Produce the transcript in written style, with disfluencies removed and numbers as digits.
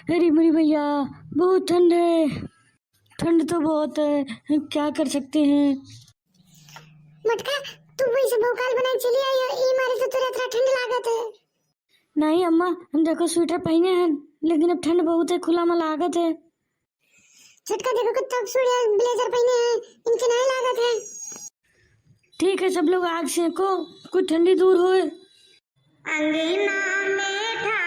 अरे मेरी भैया, बहुत ठंड है। ठंड तो बहुत है, क्या कर सकते हैं। मटका तू वही से भोकाल बनाई चली आई है, ई मारे तो तुरंत ठंड लागत है। नहीं अम्मा, हम देखो स्वेटर पहने हैं, लेकिन अब ठंड बहुत है, खुला में लागत है। छटका देखो कुत्ता सूर्य ब्लेजर पहने हैं, इनके नहीं लागत है। ठीक है, सब लोग आग सेको, कुछ ठंडी दूर होए। अंगना में